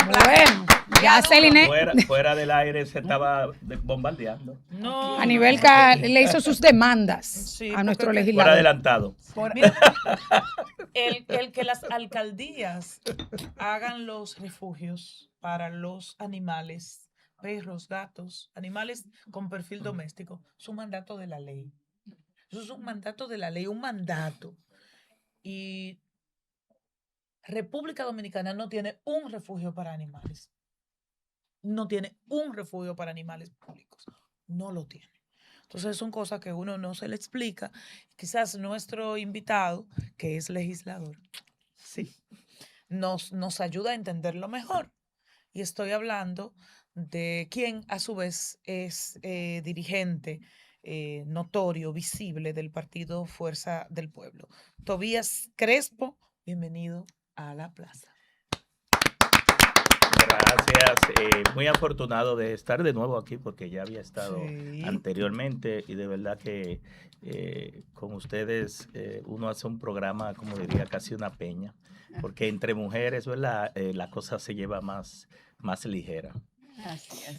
Bueno, ya Celine. Fuera del aire se estaba bombardeando. No. Anibelca le hizo sus demandas Sí, a nuestro porque- Fuera legislador. adelantado. Mira, el que las alcaldías hagan los refugios para los animales, perros, gatos, animales con perfil doméstico, es un mandato de la ley. Eso es un mandato de la ley, un mandato. Y República Dominicana no tiene un refugio para animales. No tiene un refugio para animales públicos. No lo tiene. Entonces son cosas que uno no se le explica. Quizás nuestro invitado, que es legislador, sí, nos ayuda a entenderlo mejor. Y estoy hablando de quien a su vez es dirigente notorio, visible del partido Fuerza del Pueblo. Tobías Crespo, bienvenido a la plaza. Gracias. Muy afortunado de estar de nuevo aquí porque ya había estado Sí. anteriormente y de verdad que con ustedes uno hace un programa, como diría, casi una peña, porque entre mujeres, ¿verdad? La cosa se lleva más ligera.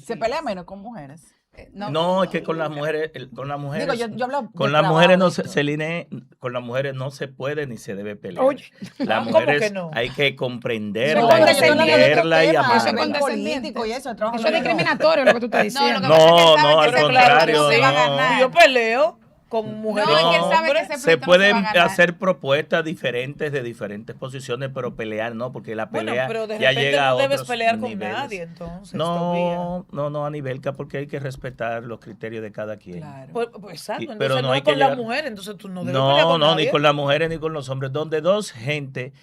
Se pelea menos con mujeres. No, es que con las mujeres, Digo, yo hablo con de las mujeres no trabajo, se, Celine, con las mujeres no se puede ni se debe pelear. Oye, Las ¿cómo mujeres que no? hay que No, comprenderla, pero hay yo que no hablo de entenderla y Eso es amarla. condescendiente. político y eso, el trabajo Eso es de los dos. discriminatorio lo que tú estás diciendo. lo que pasa es que él No, sabe no, que al ese contrario, pleito se va a no. ganar. Yo peleo con mujeres No, y es que él con sabe que hombres. ese Se pleito no pueden se va a ganar. hacer propuestas diferentes de diferentes posiciones, pero pelear no, porque la Bueno, pelea pero de ya repente llega a no debes otros pelear con niveles. nadie, entonces. No, Anibelca, porque hay que respetar los criterios de cada quien. Claro. Pues, exacto, Y- entonces pero no no hay es con que la llegar- mujer, entonces tú no debes pelear No, con no, nadie. ni con las mujeres ni con los hombres. Donde dos gente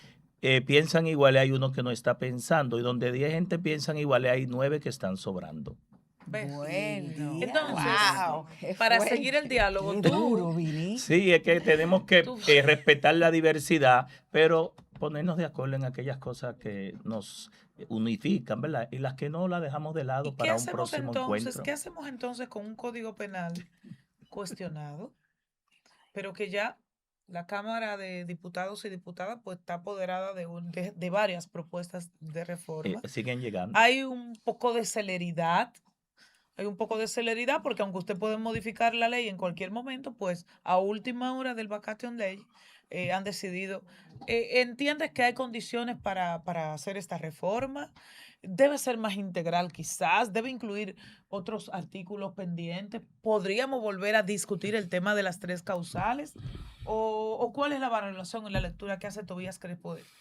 piensan iguales, hay uno que no está pensando. Y donde 10 gente piensan iguales, hay 9 que están sobrando. ¿Ves? Bueno. Entonces, Wow. para seguir el diálogo, Qué tú, duro, Vini. Sí, es que tenemos que Tú- respetar la diversidad, pero ponernos de acuerdo en aquellas cosas que nos unifican, ¿verdad? Y las que no las dejamos de ¿y lado qué para un hacemos próximo entonces? encuentro. ¿Qué hacemos entonces con un código penal cuestionado, pero que ya la Cámara de Diputados y Diputadas pues está apoderada de varias propuestas de reforma? Siguen llegando. Hay un poco de celeridad. Hay un poco de celeridad porque aunque usted puede modificar la ley en cualquier momento, pues a última hora del vacatio ley han decidido. ¿Entiendes que hay condiciones para hacer esta reforma? Debe ser más integral quizás, debe incluir otros artículos pendientes. ¿Podríamos volver a discutir el tema de las tres causales? ¿O cuál es la valoración en la lectura que hace Tobías Crespo de esto?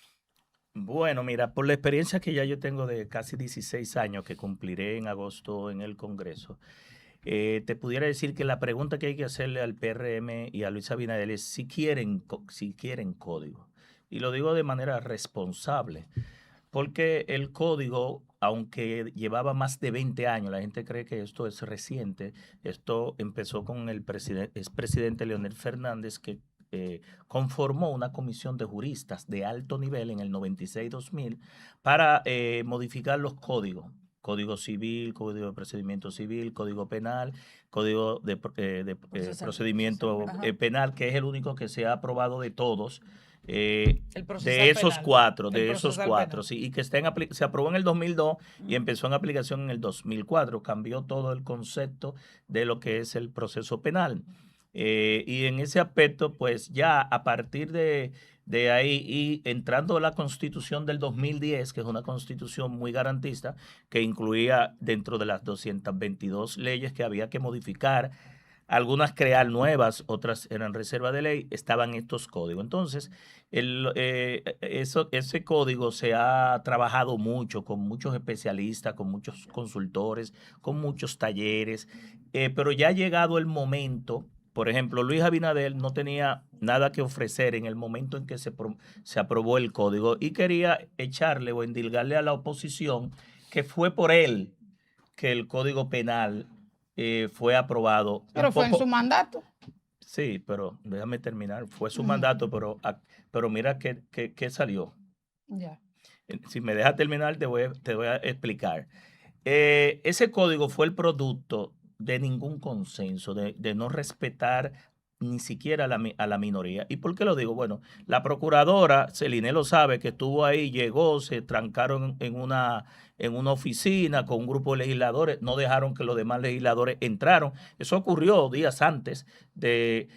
Bueno, mira, por la experiencia que ya yo tengo de casi 16 años que cumpliré en agosto en el Congreso, te pudiera decir que la pregunta que hay que hacerle al PRM y a Luis Abinader es si quieren código. Y lo digo de manera responsable, porque el código, aunque llevaba más de 20 años, la gente cree que esto es reciente, esto empezó con el expresidente Leonel Fernández, que conformó una comisión de juristas de alto nivel en el 96-2000 para modificar los códigos. Código civil, código de procedimiento civil, código penal, código de procedimiento penal, que es el único que se ha aprobado de todos. El procesal De esos penal. cuatro, El procesal penal. sí, y que se aprobó en el 2002 y empezó en aplicación en el 2004, cambió todo el concepto de lo que es el proceso penal. Y en ese aspecto, pues ya a partir de ahí y entrando a la constitución del 2010, que es una constitución muy garantista, que incluía dentro de las 222 leyes que había que modificar, algunas crear nuevas, otras eran reserva de ley, estaban estos códigos. Entonces, ese código se ha trabajado mucho con muchos especialistas, con muchos consultores, con muchos talleres, pero ya ha llegado el momento. Por ejemplo, Luis Abinader no tenía nada que ofrecer en el momento en que se aprobó el código y quería echarle o endilgarle a la oposición que fue por él que el Código Penal fue aprobado. Pero fue en su mandato. Sí, pero déjame terminar. Fue su mandato, pero mira qué salió. Ya. Si me dejas terminar, te voy a explicar. Ese código fue el producto de ningún consenso, de no respetar ni siquiera a la minoría. ¿Y por qué lo digo? Bueno, la procuradora, Celine lo sabe, que estuvo ahí, llegó, se trancaron en una oficina con un grupo de legisladores, no dejaron que los demás legisladores entraran. Eso ocurrió días antes de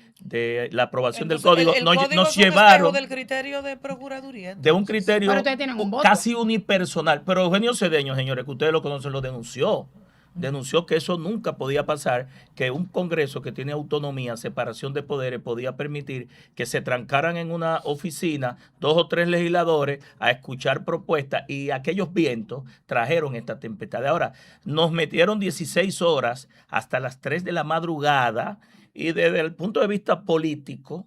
la aprobación Entonces, del código. el Nos código es un llevaron espejo del criterio de procuraduría. de un entonces. criterio Pero ustedes tienen un voto. casi unipersonal. Pero Eugenio Cedeño, señores, que ustedes lo conocen, lo denunció. Denunció que eso nunca podía pasar, que un Congreso que tiene autonomía, separación de poderes, podía permitir que se trancaran en una oficina 2 o 3 legisladores a escuchar propuestas, y aquellos vientos trajeron esta tempestad. Ahora, nos metieron 16 horas hasta las 3 de la madrugada, y desde el punto de vista político,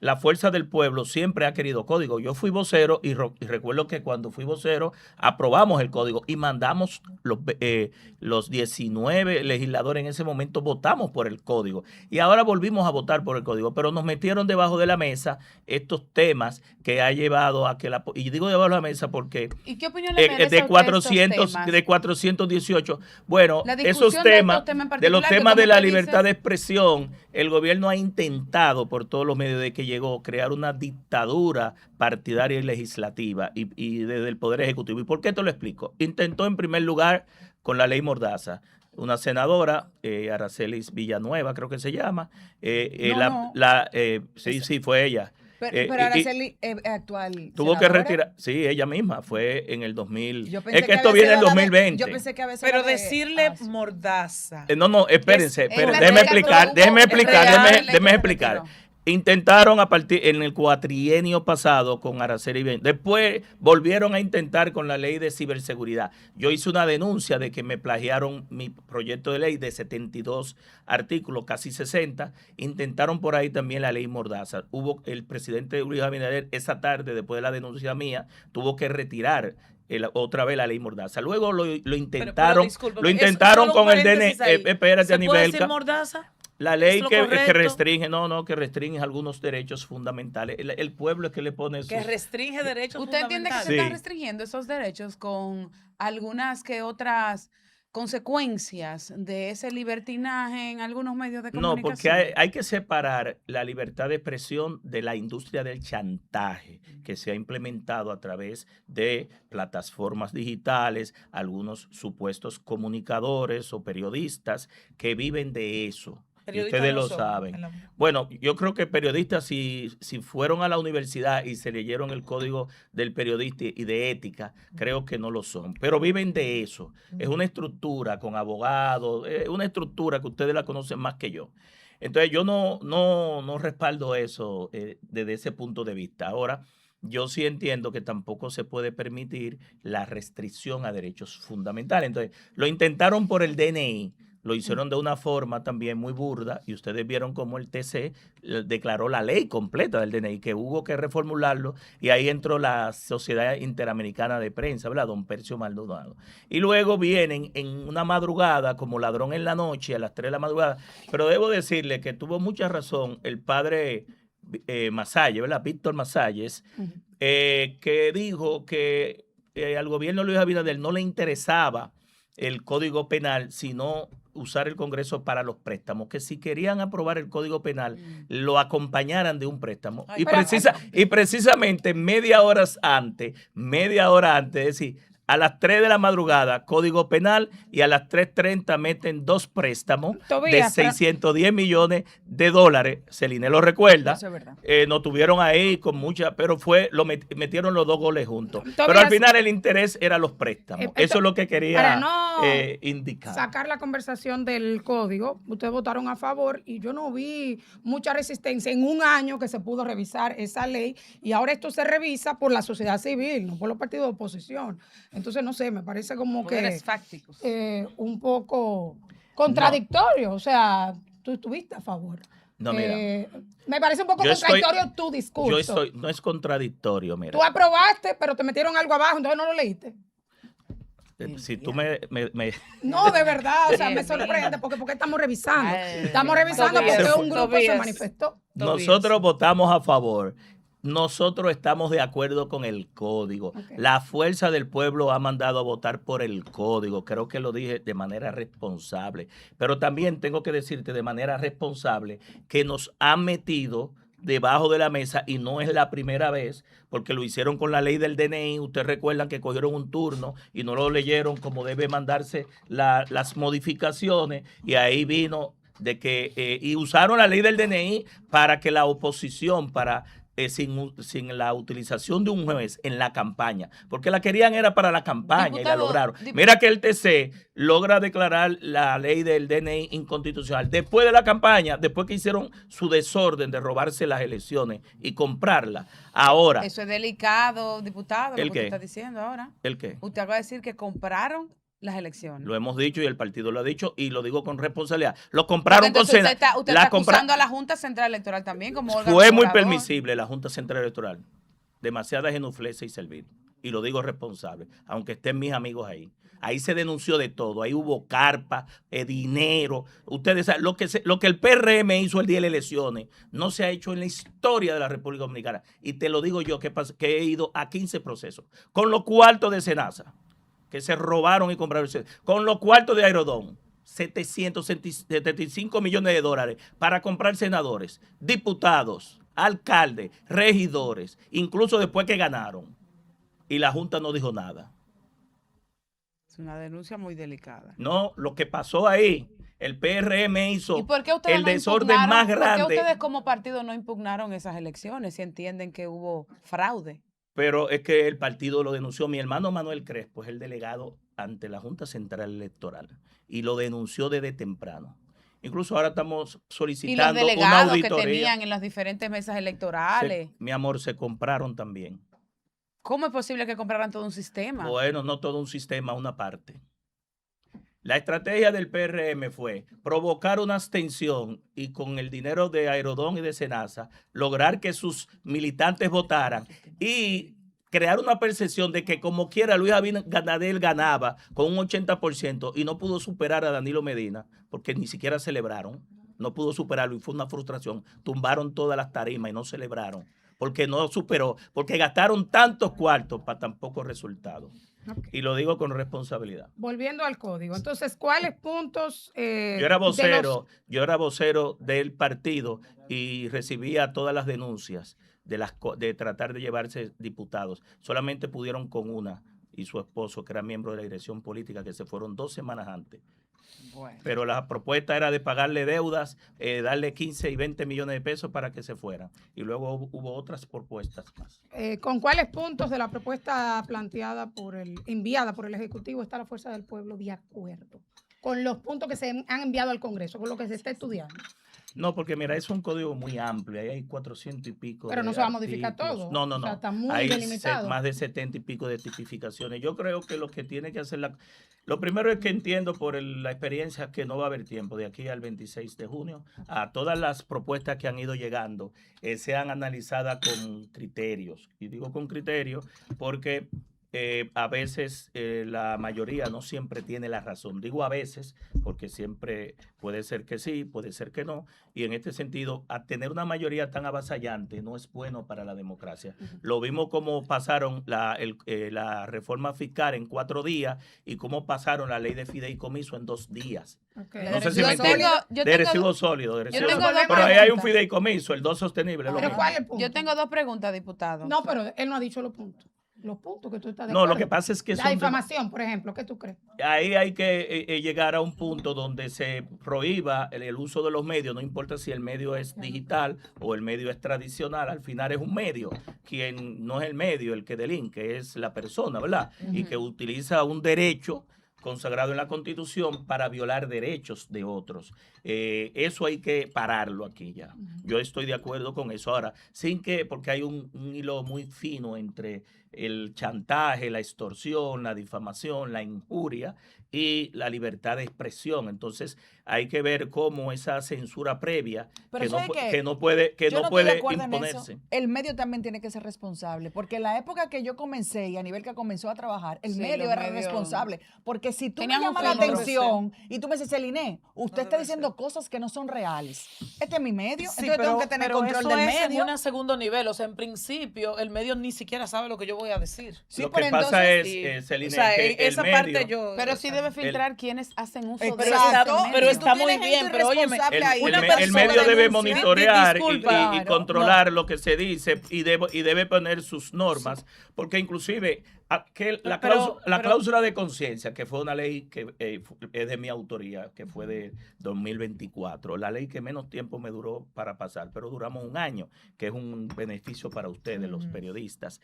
la fuerza del pueblo siempre ha querido código. Yo fui vocero y recuerdo que cuando fui vocero aprobamos el código y mandamos los 19 legisladores en ese momento, votamos por el código. Y ahora volvimos a votar por el código, pero nos metieron debajo de la mesa estos temas que ha llevado a que y digo debajo de la mesa porque ¿Y qué opinión le merece de a usted estos 400 temas? de 418, bueno, La esos discusión temas de los temas de que la como usted libertad dice- de expresión, el gobierno ha intentado por todos los medios de que llegó crear una dictadura partidaria y legislativa y desde el Poder Ejecutivo. ¿Y por qué te lo explico? Intentó en primer lugar con la ley Mordaza. Una senadora, Aracelis Villanueva, creo que se llama, sí, fue ella. Pero Araceli actual. Tuvo que senadora. retirar, sí, ella misma, fue en el 2000. Yo pensé Es que a esto veces viene en era la de- 2020. Yo pensé que a veces Pero era de- decirle sí. mordaza. No, espérense, Es déjeme real, explicar, pero hubo- déjeme explicar. Intentaron en el cuatrienio pasado con Araceli Bien. Después volvieron a intentar con la ley de ciberseguridad. Yo hice una denuncia de que me plagiaron mi proyecto de ley de 72 artículos, casi 60. Intentaron por ahí también la ley Mordaza. El presidente Luis Abinader esa tarde, después de la denuncia mía, tuvo que retirar otra vez la ley Mordaza. Luego lo intentaron, discúlpeme, lo intentaron solo un con el paréntesis ahí. DNI. Espérate, ¿Se puede decir Anibelca. mordaza? La ley ¿Es lo que correcto? restringe, que restringe algunos derechos fundamentales. El pueblo es que le pone Que restringe derechos ¿Usted entiende que se fundamentales. están restringiendo esos derechos con algunas que otras consecuencias de ese libertinaje en algunos medios de No, comunicación? porque hay que separar la libertad de expresión de la industria del chantaje que se ha implementado a través de plataformas digitales, algunos supuestos comunicadores o periodistas que viven de eso. Y Periodistas ustedes no lo son, saben. en la- Bueno, yo creo que periodistas, si fueron a la universidad y se leyeron el código del periodista y de ética, creo que no lo son. Pero viven de eso. Es una estructura con abogados, es una estructura que ustedes la conocen más que yo. Entonces yo no respaldo eso desde ese punto de vista. Ahora, yo sí entiendo que tampoco se puede permitir la restricción a derechos fundamentales. Entonces, lo intentaron por el DNI. Lo hicieron de una forma también muy burda y ustedes vieron cómo el TC declaró la ley completa del DNI, que hubo que reformularlo y ahí entró la Sociedad Interamericana de Prensa, ¿verdad? Don Percio Maldonado. Y luego vienen en una madrugada como ladrón en la noche a las 3 de la madrugada, pero debo decirle que tuvo mucha razón el padre Masalles, ¿verdad? Víctor Masalles, que dijo que al gobierno de Luis Abinader no le interesaba el Código Penal, sino usar el Congreso para los préstamos, que si querían aprobar el Código Penal, lo acompañaran de un préstamo. Ay, Y precisamente media hora antes, es decir, a las 3 de la madrugada, Código Penal, y a las 3:30 meten 2 préstamos Tobías, de 610 millones de dólares. Celine lo recuerda. Eso es verdad. Nos tuvieron ahí con mucha, pero metieron los 2 goles juntos. Tobías, Pero al final el interés era los préstamos. esto- Eso es lo que para quería no indicar. sacar la conversación del código, ustedes votaron a favor y yo no vi mucha resistencia en un año que se pudo revisar esa ley y ahora esto se revisa por la sociedad civil, no por los partidos de oposición. Entonces, no sé, me parece como Poderes que fácticos. un poco contradictorio. O sea, tú estuviste a favor. No, mira. Me parece un poco Yo estoy- contradictorio tu discurso. No es contradictorio, mira. Tú aprobaste, pero te metieron algo abajo, entonces no lo leíste. Si tú me No, de verdad, o sea, me Dios mío. sorprende porque estamos revisando. Ay, Estamos revisando Tobías, porque un grupo se Tobías. manifestó. Nosotros votamos a favor. nosotros estamos de acuerdo con el código. Ok. La fuerza del pueblo ha mandado a votar por el código. Creo que lo dije de manera responsable. Pero también tengo que decirte de manera responsable que nos han metido debajo de la mesa y no es la primera vez, porque lo hicieron con la ley del DNI. Ustedes recuerdan que cogieron un turno y no lo leyeron como debe mandarse las modificaciones y ahí vino de que y usaron la ley del DNI para que la oposición, sin la utilización de un juez en la campaña, porque la querían era para la campaña y la Diputado, lograron. Mira que el TC logra declarar la ley del DNI inconstitucional después de la campaña, después que hicieron su desorden de robarse las elecciones y comprarlas. Ahora, Eso es delicado, diputado, lo que ¿El usted qué? está diciendo ahora. ¿el qué? Usted acaba de decir que compraron las elecciones. Lo hemos dicho y el partido lo ha dicho y lo digo con responsabilidad. Lo Porque compraron con entonces Sena. usted La está compra- acusando a la Junta Central Electoral también como órgano Fue muy regulador. permisible la Junta Central Electoral. Demasiada genuflexa y servil. Y lo digo responsable, aunque estén mis amigos ahí. Ahí se denunció de todo. Ahí hubo carpa, dinero. Ustedes saben, lo que el PRM hizo el día de las elecciones no se ha hecho en la historia de la República Dominicana. Y te lo digo yo que he ido a 15 procesos. Con los cuartos de Senasa, que se robaron y compraron. Con los cuartos de Aerodón. 775 millones de dólares para comprar senadores, diputados, alcaldes, regidores, incluso después que ganaron. Y la Junta no dijo nada. Es una denuncia muy delicada. No, lo que pasó ahí, el PRM hizo ¿Y por qué ustedes el no desorden impugnaron- más ¿Por grande. qué ustedes como partido no impugnaron esas elecciones si entienden que hubo fraude? Pero es que el partido lo denunció. Mi hermano Manuel Crespo es el delegado ante la Junta Central Electoral y lo denunció desde temprano. Incluso ahora estamos Y los solicitando una delegados que auditoría. tenían en las diferentes mesas electorales. Mi amor, se compraron también. ¿Cómo es posible que compraran todo un sistema? Bueno, no todo un sistema, una parte. La estrategia del PRM fue provocar una abstención y con el dinero de Aerodón y de Senasa lograr que sus militantes votaran y crear una percepción de que como quiera Luis Abinader ganaba con un 80% y no pudo superar a Danilo Medina porque ni siquiera celebraron, no pudo superarlo y fue una frustración. Tumbaron todas las tarimas y no celebraron porque no superó, porque gastaron tantos cuartos para tan pocos resultados. Ok. Y lo digo con responsabilidad. Volviendo al código. Entonces, ¿cuáles puntos? Yo era vocero del partido y recibía todas las denuncias de tratar de llevarse diputados. Solamente pudieron con una y su esposo, que era miembro de la dirección política, que se fueron 2 semanas antes. Bueno. Pero la propuesta era de pagarle deudas, darle 15 y 20 millones de pesos para que se fueran. Y luego hubo otras propuestas más. ¿Con cuáles puntos de la propuesta enviada por el Ejecutivo está la Fuerza del Pueblo de acuerdo? Con los puntos que se han enviado al Congreso, con lo que se está estudiando. No, porque mira, es un código muy amplio, ahí hay 400 y pico. Pero de no se va a modificar artículos. todo. No. O sea, está muy hay delimitado. más de 70 y pico de tipificaciones. Yo creo que lo que tiene que hacer lo primero es que entiendo por la experiencia que no va a haber tiempo de aquí al 26 de junio a todas las propuestas que han ido llegando sean analizadas con criterios. Y digo con criterios porque a veces la mayoría no siempre tiene la razón. Digo a veces porque siempre puede ser que sí, puede ser que no. Y en este sentido, a tener una mayoría tan avasallante no es bueno para la democracia. Lo vimos como pasaron la reforma fiscal en 4 días y cómo pasaron la ley de fideicomiso en 2 días. Okay. No sé si Yo me tengo- entienden. yo De tengo- residuos sólidos. De residuos tengo sólidos. dos Pero ahí hay un preguntas. fideicomiso, el 2 sostenible. es lo Pero mismo. ¿cuál es el punto? Yo tengo 2 preguntas, diputado. No, pero él no ha dicho los puntos. Los puntos que tú estás de No, lo acuerdo. que pasa es que La son difamación, por ejemplo, ¿qué tú crees? ahí hay que llegar a un punto donde se prohíba el uso de los medios, no importa si el medio es digital o el medio es tradicional, al final es un medio. Quien no es el medio el que delinque, es la persona, ¿verdad? Y que utiliza un derecho consagrado en la Constitución para violar derechos de otros. Eso hay que pararlo aquí ya. Yo estoy de acuerdo con eso. Ahora, porque hay un hilo muy fino entre el chantaje, la extorsión, la difamación, la injuria y la libertad de expresión. Entonces, hay que ver cómo esa censura previa Pero que no, ¿sabe qué? que no puede, que Yo no estoy de puede acuerdo en eso. imponerse. El medio también tiene que ser responsable, porque en la época que yo comencé y a nivel que comenzó a trabajar, el Sí, medio los era medios responsable. Porque si tú me tenían un llamas la filtro. atención y tú me dices, Celine, usted está debe diciendo cosas que no son reales. Este es mi medio, Sí, entonces tengo que tener pero control eso del es medio. en un segundo nivel. O sea, en principio, el medio ni siquiera sabe lo que yo voy a decir. Sí, Lo pero que pasa entonces- es, Celine, o sea, que el esa medio, parte yo... Pero o sí sea, debe filtrar quienes hacen uso de pero ese está- medio. pero está tú muy tienes bien, gente pero óyeme, irresponsable ahí, una el persona medio debe denuncia. monitorear Disculpa. y controlar lo que se dice y debe poner sus normas, porque inclusive la Pero- cláusula de conciencia, que fue una ley que es de mi autoría, que fue de 2024, la ley que menos tiempo me duró para pasar, pero duramos un año, que es un beneficio para ustedes, los periodistas,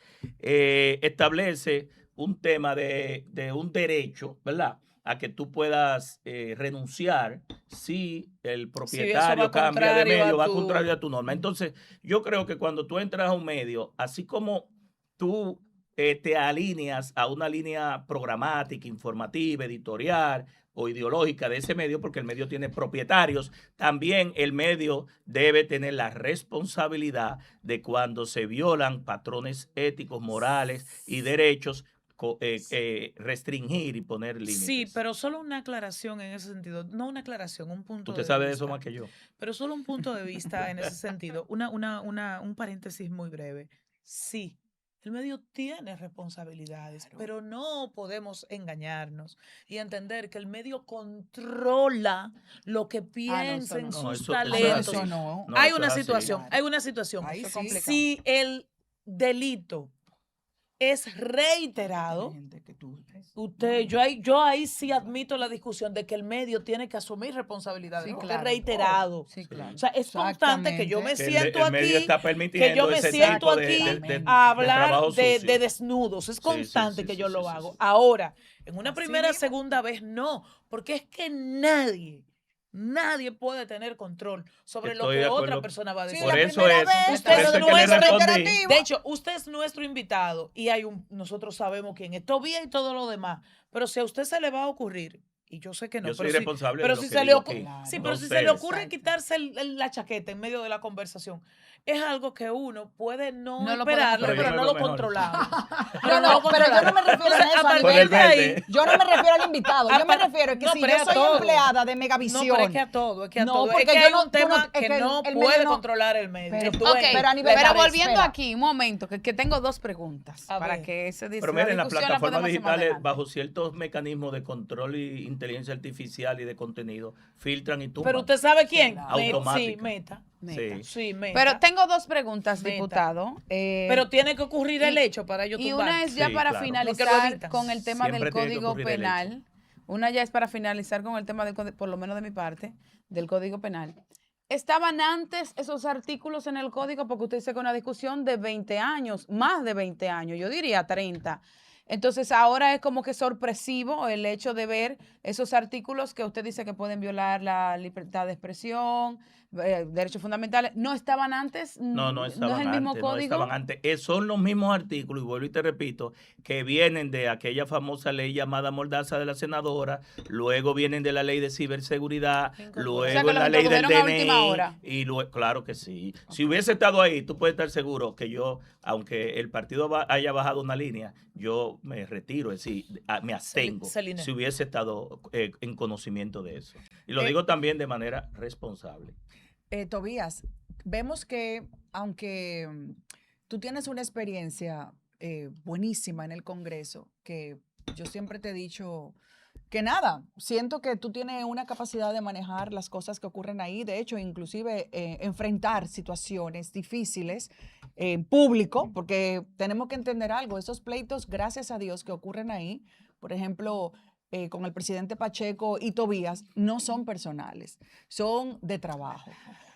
establece un tema de un derecho, ¿verdad?, a que tú puedas renunciar si el propietario cambia de medio, va contrario a tu norma. Entonces, yo creo que cuando tú entras a un medio, así como tú te alineas a una línea programática, informativa, editorial o ideológica de ese medio, porque el medio tiene propietarios, también el medio debe tener la responsabilidad de cuando se violan patrones éticos, morales y derechos, restringir y poner límites. Sí, pero solo una aclaración en ese sentido. No una aclaración, un punto Usted de sabe de vista. eso más que yo. Pero solo un punto de vista en ese sentido. Un paréntesis muy breve. Sí, el medio tiene responsabilidades, pero no podemos engañarnos y entender que el medio controla lo que piensa en no. No, sus eso es talentos. así. no. No, Hay eso una es así. situación, Claro. hay una situación. Ahí Eso es sí. complicado. Si el delito es reiterado, Tiene gente que tú- yo ahí sí admito la discusión de que el medio tiene que asumir responsabilidades, Sí, porque claro. es reiterado. Sí, claro. O sea, es constante que yo me Que siento el medio aquí, está permitiendo que yo me ese siento tipo de- aquí de a hablar trabajo de sucio. desnudos. Es Sí, sí, constante sí, que sí, yo sí, lo sí, hago. sí. Ahora, en una Así primera, mismo. segunda vez, no, porque es que nadie puede tener control sobre lo Estoy que de otra acuerdo. persona va a Sí, decir. Por la eso primera es, vez, Usted por es eso es que le nuestro- respondí. De hecho, usted es nuestro invitado y nosotros sabemos quién es Tobía y todo lo demás. Pero si a usted se le va a ocurrir, y yo sé que no, Yo soy pero responsable pero de lo si que se le digo ocurre, aquí, sí, no pero si se le ustedes. ocurre quitarse la chaqueta en medio de la conversación, es algo que uno puede no No lo esperarlo, podemos pero Pero no yo lo me veo mejor. controlamos. Pero yo no me refiero a Entonces, eso, a a Por partir el de ahí, verde. Yo no me refiero al invitado, yo me refiero a que no, si pero yo es a soy todo. empleada de No, Megavisión. pero es que a todo, es que a No, todo. Es porque que yo hay no- un tú no- tema es que que no el medio puede no- controlar el medio. Pero- el dueño. Ok, pero a nivel pero de- volviendo espera. aquí, un momento, que tengo dos preguntas A para ver. que esa Pero miren, las discusión la plataformas podamos hacer más digitales, adelante. bajo ciertos mecanismos de control y inteligencia artificial y de contenido, filtran y tumban. Pero usted sabe quién. Automática. Sí, Meta. Meta. Sí. Sí, Meta. Pero tengo dos preguntas, Meta. diputado. Pero tiene que ocurrir el hecho para yo Y tumbar. una es ya Sí, para claro. Porque lo finalizar evitan. con el tema Siempre del tiene que Código ocurrir el Penal. hecho. Una ya es para finalizar con el tema del Código, por lo menos de mi parte, del Código Penal. ¿Estaban antes esos artículos en el Código? Porque usted dice que una discusión de 20 años, más de 20 años, yo diría 30. Entonces ahora es como que sorpresivo el hecho de ver esos artículos que usted dice que pueden violar la libertad de expresión, derechos fundamentales. ¿No estaban antes? No estaban es el mismo antes, código. no estaban antes. Son los mismos artículos, y vuelvo y te repito, que vienen de aquella famosa ley llamada Mordaza de la senadora, luego vienen de la ley de ciberseguridad, luego O sea, que en los la ley del introdujeron a última DNI, hora. y luego, claro que sí. Si hubiese estado ahí, tú puedes estar seguro que yo, aunque el partido haya bajado una línea, yo me retiro, es decir, me abstengo, Celine. si hubiese estado en conocimiento de eso. Y lo digo también de manera responsable. Tobías, vemos que aunque tú tienes una experiencia buenísima en el Congreso, que yo siempre te he dicho que nada, siento que tú tienes una capacidad de manejar las cosas que ocurren ahí, de hecho, inclusive enfrentar situaciones difíciles en público, porque tenemos que entender algo, esos pleitos, gracias a Dios, que ocurren ahí, por ejemplo, con el presidente Pacheco y Tobías, no son personales, son de trabajo.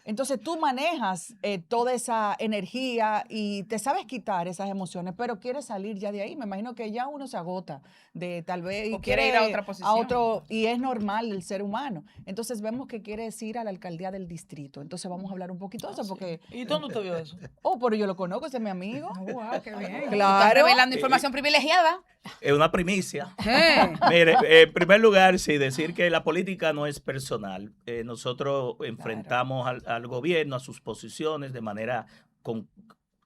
Entonces tú manejas toda esa energía y te sabes quitar esas emociones, pero quieres salir ya de ahí. Me imagino que ya uno se agota de tal vez... O quiere ir a otra posición. Y es normal el ser humano. Entonces vemos que quieres ir a la alcaldía del distrito. Entonces vamos a hablar un poquito de eso porque... ¿Y dónde usted vio eso? Oh, pero yo lo conozco, ese es mi amigo. Wow, qué bien. Está Claro. revelando información privilegiada. Es una primicia. ¿Eh? Mire, en primer lugar, sí, decir que la política no es personal. Nosotros enfrentamos al gobierno, a sus posiciones de manera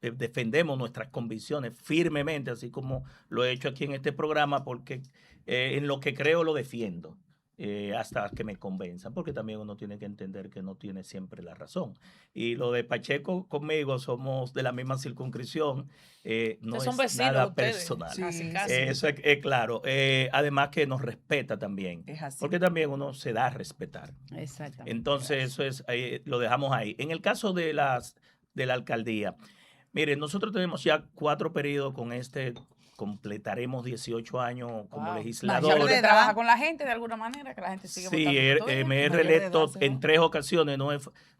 defendemos nuestras convicciones firmemente, así como lo he hecho aquí en este programa, porque en lo que creo lo defiendo. Hasta que me convenzan, porque también uno tiene que entender que no tiene siempre la razón. Y lo de Pacheco conmigo, somos de la misma circunscripción, no Ustedes son es vecinos nada ustedes. personal. Casi, Sí, casi. Eso es claro. Además que nos respeta también, Es así. porque también uno se da a respetar. Exactamente. Entonces, eso es, lo dejamos ahí. En el caso de la alcaldía, miren, nosotros tenemos ya 4 periodos con completaremos 18 años como Wow. legislador. Mayor de Se edad. trabaja con la gente de alguna manera, que la gente sigue Sí, votando por todo. me he Mayor de reelecto edad, ¿sí, en no? 3 ocasiones.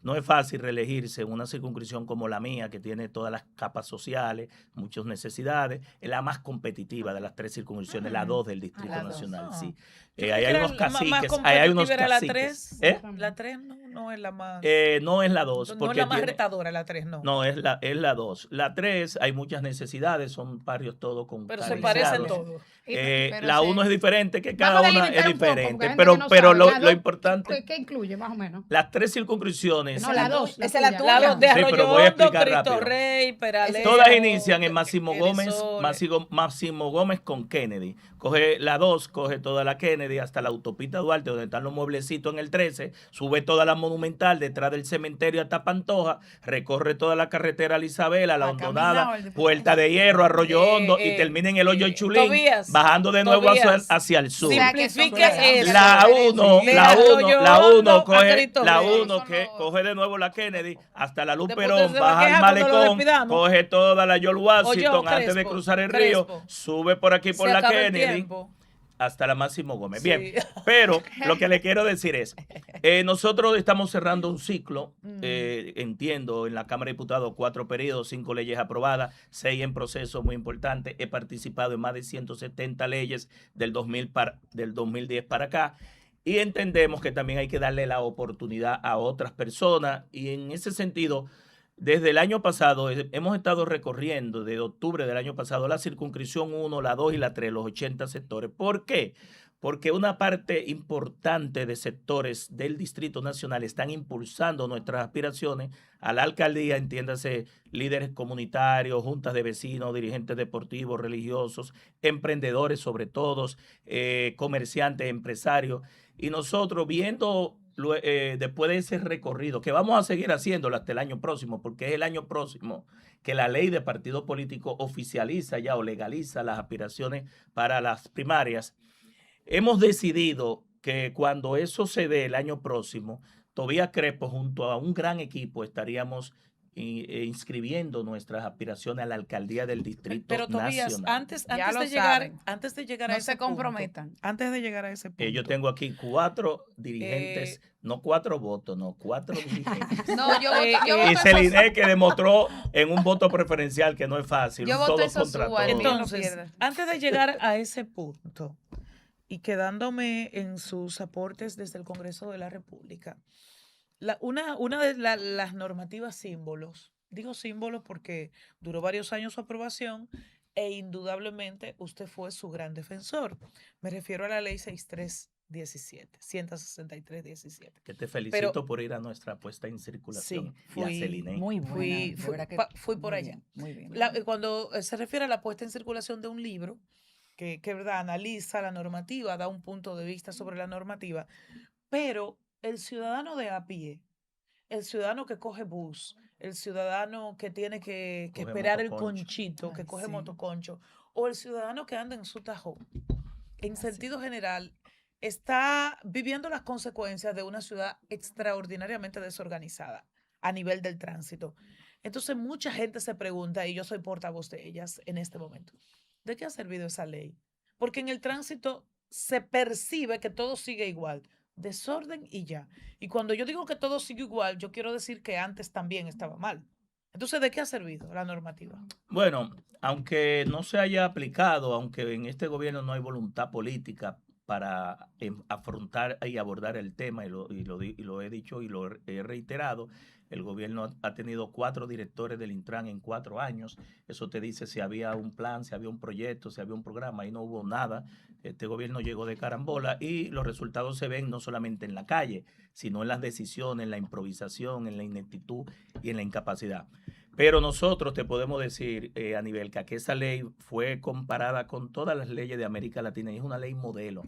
No es fácil reelegirse en una circunscripción como la mía, que tiene todas las capas sociales, muchas necesidades. Es la más competitiva de las 3 circunscripciones, la 2 del Distrito la dos. Nacional. Ah. Sí. Yo Ahí creí hay que era unos la más caciques. Ahí hay unos competitiva era la caciques. 3. La 3 no es la más. No es la 2. No es Porque la más tiene- retadora, la 3 no. No, es la 2. La 3 hay muchas necesidades, son barrios todos con Pero se carenciados. parecen todos. Pero La sí. 1 es diferente, que cada Vamos a una es delimitar un poco, porque diferente. hay gente Pero, que no pero sabe. lo La dos, importante, ¿qué incluye, más o menos? las 3 circunscripciones, No, la 2. Esa es la tuya. La 2 de Sí, Arroyo pero voy a Hondo, explicar Cristo rápido. Rey, Peraleo. todas inician en Máximo Gómez, Erisores. Máximo Gómez con Kennedy. La 2 coge toda la Kennedy hasta la autopista Duarte, donde están los mueblecitos en el 13, sube toda la Monumental detrás del cementerio hasta Pantoja, recorre toda la carretera a Isabela, la ¿Ha Hondonada, caminado el Puerta de Hierro, Arroyo Hondo y eh, termina en el Hoyo Chulín, Tobías, bajando de nuevo Tobías. hacia el sur. O sea, que son Simplifique clases. eso. La 1, De la Arroyo 1, la Hondo 1 a coge, Cristo la Rey. 1 Son que los- coge de nuevo la Kennedy hasta la Después Luperón, usted se va a baja al quejar cuando lo malecón, despidamos. coge toda la George Washington Oye, antes de Crespo, cruzar el río, Crespo. sube por aquí por Se la acaba el Kennedy tiempo. hasta la Máximo Gómez. Sí. Bien, pero lo que le quiero decir es, nosotros estamos cerrando un ciclo, entiendo, en la Cámara de Diputados, 4 periodos, 5 leyes aprobadas, 6 en proceso, muy importante. He participado en más de 170 leyes del 2010 para acá. Y entendemos que también hay que darle la oportunidad a otras personas. Y en ese sentido, desde el año pasado, hemos estado recorriendo, desde octubre del año pasado, la circunscripción 1, la 2 y la 3, los 80 sectores. ¿Por qué? Porque una parte importante de sectores del Distrito Nacional están impulsando nuestras aspiraciones a la alcaldía, entiéndase, líderes comunitarios, juntas de vecinos, dirigentes deportivos, religiosos, emprendedores sobre todo, comerciantes, empresarios. Y nosotros viendo después de ese recorrido, que vamos a seguir haciéndolo hasta el año próximo, porque es el año próximo que la ley de partido político oficializa ya o legaliza las aspiraciones para las primarias, hemos decidido que cuando eso se dé el año próximo, Tobías Crespo junto a un gran equipo estaríamos inscribiendo nuestras aspiraciones a la alcaldía del Distrito Pero Tobías, Nacional. antes Ya de lo llegar, saben. antes de llegar No a ese se comprometan. punto, antes de llegar a ese punto. Yo tengo aquí 4 dirigentes, no 4 votos, no, 4 dirigentes. No, yo voto, yo Y voto Y en Celine que demostró en un voto preferencial que no es fácil. Yo un voto en todos contra Sosúa, todos. el mío no Entonces, pierde. antes de llegar a ese punto y quedándome en sus aportes desde el Congreso de la República, una de las normativas símbolos, digo símbolos porque duró varios años su aprobación e indudablemente usted fue su gran defensor. Me refiero a la ley 6317, 16317. Que te felicito Pero- por ir a nuestra puesta en circulación. Sí, y a fui- Celine. Muy buena. Fui- de fui- verdad que fui por muy allá. bien, muy bien. Cuando se refiere a la puesta en circulación de un libro, que ¿verdad? Analiza la normativa, da un punto de vista sobre la normativa, pero el ciudadano de a pie, el ciudadano que coge bus, el ciudadano que tiene que Coge esperar el motoconcho. conchito, que Ay, coge sí. motoconcho, o el ciudadano que anda en su tajo, en Así. sentido general, está viviendo las consecuencias de una ciudad extraordinariamente desorganizada a nivel del tránsito. Entonces, mucha gente se pregunta, y yo soy portavoz de ellas en este momento, ¿de qué ha servido esa ley? Porque en el tránsito se percibe que todo sigue igual, desorden y ya. Y cuando yo digo que todo sigue igual, yo quiero decir que antes también estaba mal. Entonces, ¿de qué ha servido la normativa? Bueno, aunque no se haya aplicado, aunque en este gobierno no hay voluntad política afrontar y abordar el tema, y lo he dicho y lo he reiterado. El gobierno ha tenido 4 directores del Intran en 4 años. Eso te dice si había un plan, si había un proyecto, si había un programa. Ahí no hubo nada. Este gobierno llegó de carambola y los resultados se ven no solamente en la calle, sino en las decisiones, en la improvisación, en la ineptitud y en la incapacidad. Pero nosotros te podemos decir, Anibelka, que esa ley fue comparada con todas las leyes de América Latina y es una ley modelo.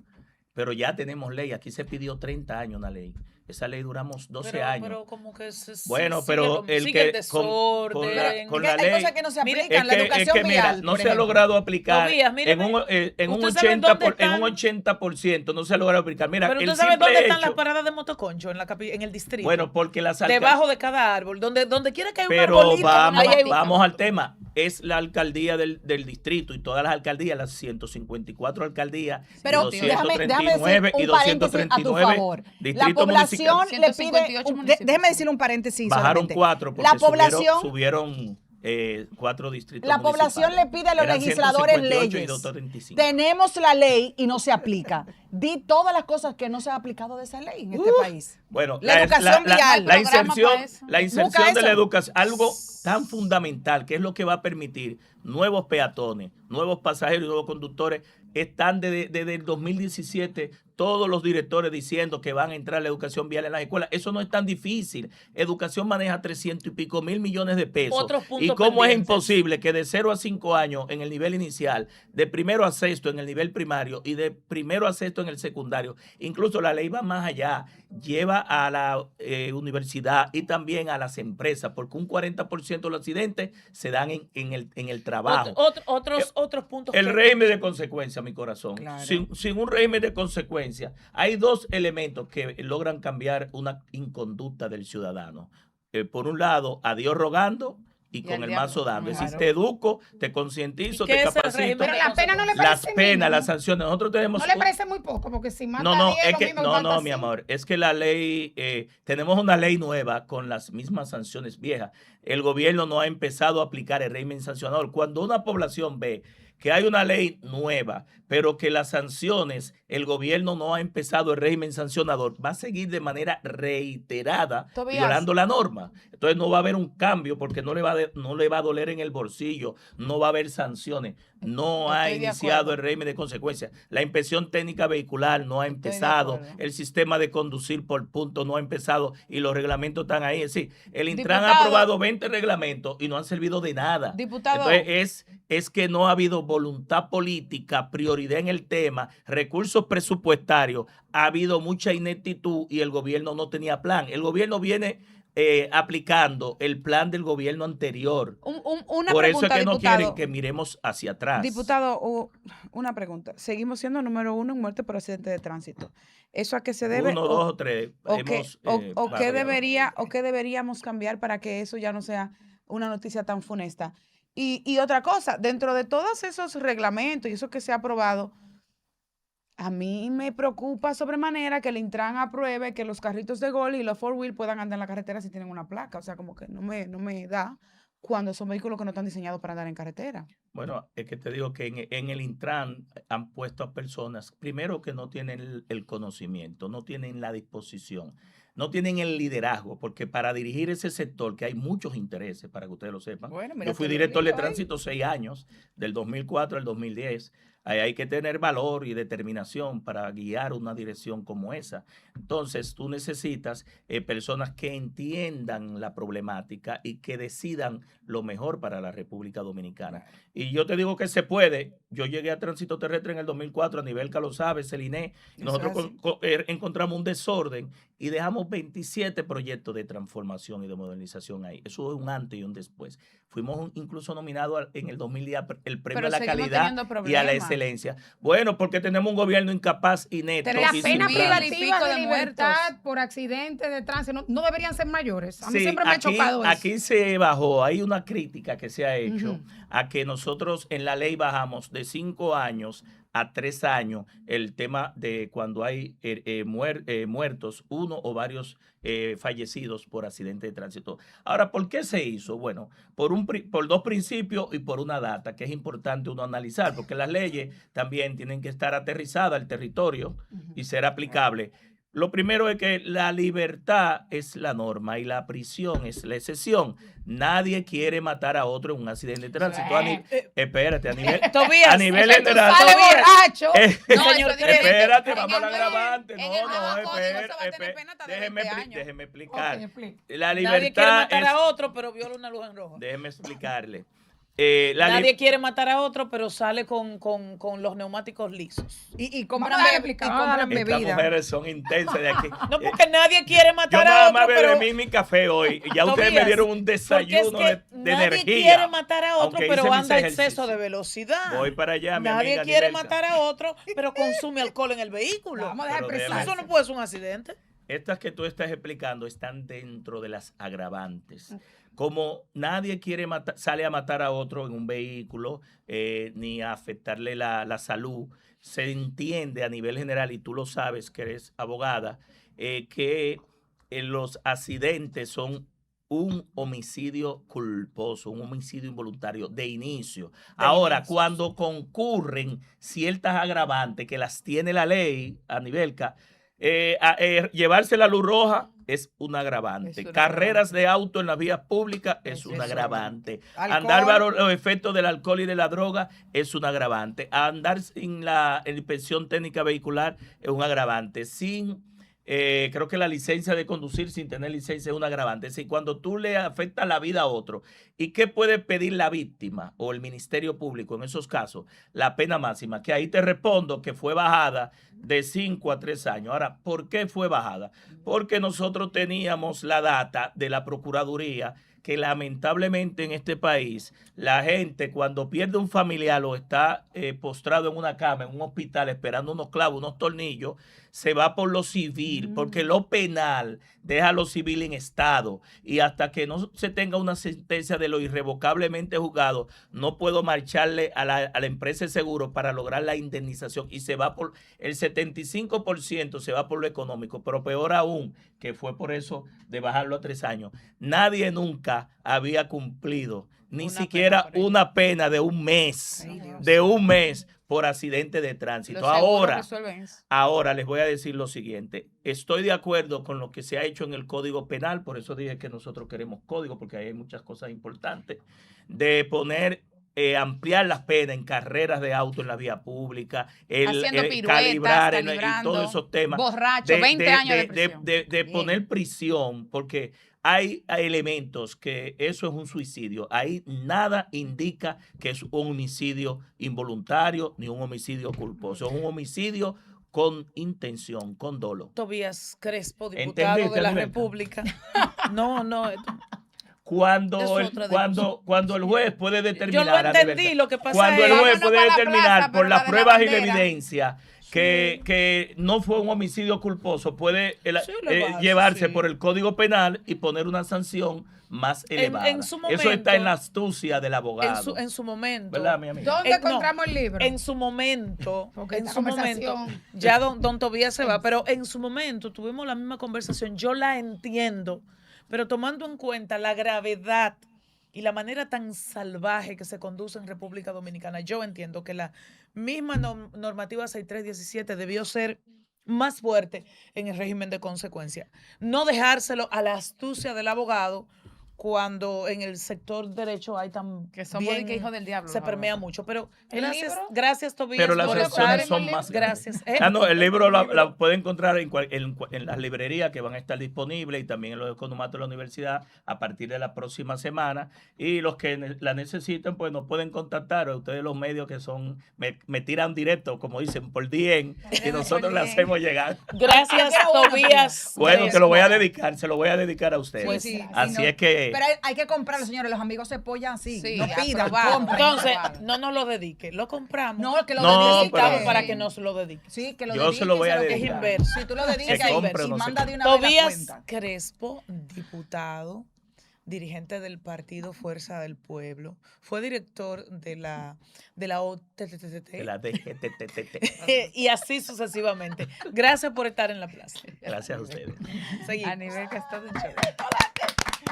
Pero ya tenemos ley. Aquí se pidió 30 años una ley. Esa ley duramos 12 años. Pero como que bueno, sigue pero sigue el desorden. con la hay ley, cosas que no se Mire, aplican, la educación mira, vial, no por se ha ejemplo. logrado aplicar Mire, en un ¿usted sabe dónde 80%, no se ha logrado aplicar. Mira, pero el usted sabe simple dónde están hecho, las paradas de motoconcho en el distrito. bueno, porque las debajo de cada árbol, donde quiera que haya un pero arbolito, ahí hay vamos al tema. Es la alcaldía del distrito y todas las alcaldías, las 154 alcaldías, Pero y déjame decir 239 y un paréntesis a tu 239 favor. La distritos población municipales. le pide, 158 municipios. déjeme decir un paréntesis Bajaron solamente. 4 porque La población, subieron 4 distritos la población le municipales. pide a los Eran legisladores 158 y leyes. 235. Tenemos la ley y no se aplica. Di todas las cosas que no se han aplicado de esa ley en este país. Bueno, La educación vial. la Programa inserción, para eso. la inserción Busca de la eso. educación, algo tan fundamental que es lo que va a permitir nuevos peatones, nuevos pasajeros y nuevos conductores. Están desde el 2017 todos los directores diciendo que van a entrar a la educación vial en las escuelas. Eso no es tan difícil. Educación maneja 300 y pico mil millones de pesos. Otros puntos ¿Y cómo es pendientes. imposible que de 0 a 5 años en el nivel inicial, de primero a sexto en el nivel primario y de primero a sexto en el secundario, incluso la ley va más allá, lleva a la universidad y también a las empresas, porque un 40% de los accidentes se dan en el trabajo. Otros puntos. El régimen de consecuencia, mi corazón. Claro. Sin un régimen de consecuencia, hay 2 elementos que logran cambiar una inconducta del ciudadano. Por un lado, a Dios rogando y con al el diablo. mazo dando. Es decir, Claro. te educo, te concientizo, ¿Y qué te es el capacito. régimen Pero la pena no le Las parece penas, mínimo. las sanciones. Nosotros tenemos... ¿No le parece muy poco? Porque si mata No, 10, es lo que, mismo no, falta mi 5. amor, es que la ley, tenemos una ley nueva con las mismas sanciones viejas. El gobierno no ha empezado a aplicar el régimen sancionador. Cuando una población ve que hay una ley nueva, pero que las sanciones, el gobierno no ha empezado el régimen sancionador, va a seguir de manera reiterada Tobías. violando la norma. Entonces no va a haber un cambio porque no le va a doler en el bolsillo, no va a haber sanciones. No ha Estoy de iniciado acuerdo. el régimen de consecuencias. La inspección técnica vehicular no ha Estoy de empezado. acuerdo. El sistema de conducir por puntos no ha empezado y los reglamentos están ahí. Es decir, el Intran ha Diputado. aprobado 20 reglamentos y no han servido de nada. Diputado. Entonces es que no ha habido voluntad política, prioridad en el tema, recursos presupuestarios, ha habido mucha ineptitud y el gobierno no tenía plan. El gobierno viene aplicando el plan del gobierno anterior. Una Por eso pregunta, es que no diputado. quieren que miremos hacia atrás. Diputado, una pregunta. Seguimos siendo número 1 en muerte por accidente de tránsito. ¿Eso a qué se debe? 1, 2 o 3. ¿O qué variado. deberíamos cambiar para que eso ya no sea una noticia tan funesta? Y otra cosa, dentro de todos esos reglamentos y eso que se ha aprobado, a mí me preocupa sobremanera que el Intran apruebe que los carritos de gol y los four-wheel puedan andar en la carretera si tienen una placa. O sea, como que no me da cuando son vehículos que no están diseñados para andar en carretera. Bueno, es que te digo que en el Intran han puesto a personas, primero que no tienen el conocimiento, no tienen la disposición, no tienen el liderazgo, porque para dirigir ese sector, que hay muchos intereses, para que ustedes lo sepan. Bueno, mira, Yo fui te lo director de digo, ¿eh? tránsito 6 años, del 2004 al 2010. Ahí hay que tener valor y determinación para guiar una dirección como esa. Entonces, tú necesitas personas que entiendan la problemática y que decidan lo mejor para la República Dominicana. Y yo te digo que se puede. Yo llegué a Tránsito Terrestre en el 2004, a nivel lo sabe, Celine. Nosotros encontramos un desorden y dejamos 27 proyectos de transformación y de modernización ahí. Eso es un antes y un después. Fuimos incluso nominados en el 2010 el premio Pero a la seguimos calidad teniendo y a la problemas. excelencia. Bueno, porque tenemos un gobierno incapaz, inepto. Las y penas sin plan. privativas pico de de libertad muertos. por accidentes de tránsito no deberían ser mayores. A mí Sí, siempre me ha chocado eso. Aquí se bajó, hay una crítica que se ha hecho a que nosotros en la ley bajamos de 5 años a 3 años el tema de cuando hay muertos, uno o varios fallecidos por accidente de tránsito. Ahora, ¿por qué se hizo? Bueno, por dos principios y por una data que es importante uno analizar, porque las leyes también tienen que estar aterrizadas al territorio y ser aplicables. Lo primero es que la libertad es la norma y la prisión es la excepción. Nadie quiere matar a otro en un accidente de tránsito. Espérate, Tobías, a nivel Es que tú general. sales borracho. No, señor eso es Espérate, diferente. vamos al agravante. En el nuevo código se va a tener Espera, pena hasta de 20 años. déjeme explicar. Ok, explica. La Nadie quiere libertad matar es... a otro, pero viola una luz en rojo. Déjeme explicarle. Nadie quiere matar a otro, pero sale con los neumáticos lisos. Y Vamos compran, a darle explicar, vamos a darle Estas bebida. mujeres son intensas de aquí. No, porque nadie quiere Yo matar a nada otro, más pero... bebí mi café hoy. Ya ustedes me Tobías, dieron un porque desayuno es que de nadie energía. quiere matar a otro, aunque pero hice mis anda a exceso ejercicios. de velocidad. Voy para allá, mi Nadie amiga quiere Nibelka. matar a otro, pero consume alcohol en el vehículo. Vamos a dejar Pero expresar. Eso no puede ser un accidente. Estas que tú estás explicando están dentro de las agravantes. Como nadie sale a matar a otro en un vehículo, ni a afectarle la salud, se entiende a nivel general, y tú lo sabes que eres abogada, que los accidentes son un homicidio culposo, un homicidio involuntario de inicio. Ahora, cuando concurren ciertas agravantes que las tiene la ley a nivelca, llevarse la luz roja es un agravante. Es un Carreras de auto en las vías públicas es un agravante. Andar Alcohol. bajo los efectos del alcohol y de la droga es un agravante. Andar sin la inspección técnica vehicular es un agravante. Creo que la licencia de conducir sin tener licencia es un agravante. Es decir, cuando tú le afectas la vida a otro, ¿y qué puede pedir la víctima o el Ministerio Público en esos casos? La pena máxima, que ahí te respondo que fue bajada de 5 a 3 años. Ahora, ¿por qué fue bajada? Porque nosotros teníamos la data de la Procuraduría que lamentablemente en este país la gente cuando pierde un familiar o está postrado en una cama, en un hospital esperando unos clavos, unos tornillos, se va por lo civil, porque lo penal deja lo civil en estado y hasta que no se tenga una sentencia de lo irrevocablemente juzgado, no puedo marcharle a la empresa de seguro para lograr la indemnización y se va por el 75% se va por lo económico, pero peor aún, que fue por eso de bajarlo a 3 años. Nadie nunca había cumplido ni siquiera una pena de un mes, por accidente de tránsito. Los seguros Ahora, resuelven eso. Ahora les voy a decir lo siguiente. Estoy de acuerdo con lo que se ha hecho en el Código Penal, por eso dije que nosotros queremos código, porque hay muchas cosas importantes, de poner, ampliar las penas en carreras de auto en la vía pública, Haciendo piruetas, calibrar y calibrando, todos esos temas. borracho, 20 años de prisión. De poner prisión, porque hay elementos que eso es un suicidio. Ahí nada indica que es un homicidio involuntario ni un homicidio culposo. Es un homicidio con intención, con dolo. Tobías Crespo, diputado ¿Entendiste, de la Nibelka? República. No. Cuando Es otra discusión. cuando el juez puede Yo determinar. lo entendí, lo que pasa Cuando es... el juez Vámonos puede pa' la determinar plaza, por pero las la de la pruebas y la bandera. evidencia que no fue un homicidio culposo, puede Sí, lo pasa, llevarse sí. por el Código Penal y poner una sanción más elevada. en su Eso momento, está en la astucia del abogado. En su momento. ¿Verdad, mi amiga? ¿Dónde no, encontramos el libro? En su momento, Porque en esta su momento, conversación- ya don Tobías se va, pero en su momento tuvimos la misma conversación. Yo la entiendo, pero tomando en cuenta la gravedad y la manera tan salvaje que se conduce en República Dominicana, yo entiendo que la misma normativa 6317 debió ser más fuerte en el régimen de consecuencia. No dejárselo a la astucia del abogado cuando en el sector derecho hay tan Que somos de que hijos del diablo, se los permea abogados. mucho, pero ¿El libro? gracias Tobías Pero las por sanciones estar. son más Gracias. No, el libro la puede encontrar en las librerías que van a estar disponibles y también en los economatos de la universidad a partir de la próxima semana. Y los que la necesiten, pues nos pueden contactar. Ustedes los medios que son, me tiran directo, como dicen, por DM y nosotros le hacemos llegar. Gracias Tobías. Bueno, te lo voy a dedicar, se lo voy a dedicar a ustedes. Pues sí, Así sí, no. es que... Pero hay que comprarlo, señores. Los amigos se apoyan así. Sí, no pidan, aprobado. compren. Entonces, Claro. no nos lo dedique, lo compramos. No, que lo No, dediquen. Necesitamos pero- para que nos lo dedique. Sí, que lo Yo se lo voy a dediquen, Es dedicar. inverso. Si tú lo dedicas Se compre o y no se manda de compre. una vez la Tobías cuenta. Crespo, diputado dirigente del partido Fuerza del Pueblo, fue director de la OTTT, De la DGTTT. y así sucesivamente. Gracias por estar en la plaza. Gracias a ustedes. Seguimos. A nivel que está de show.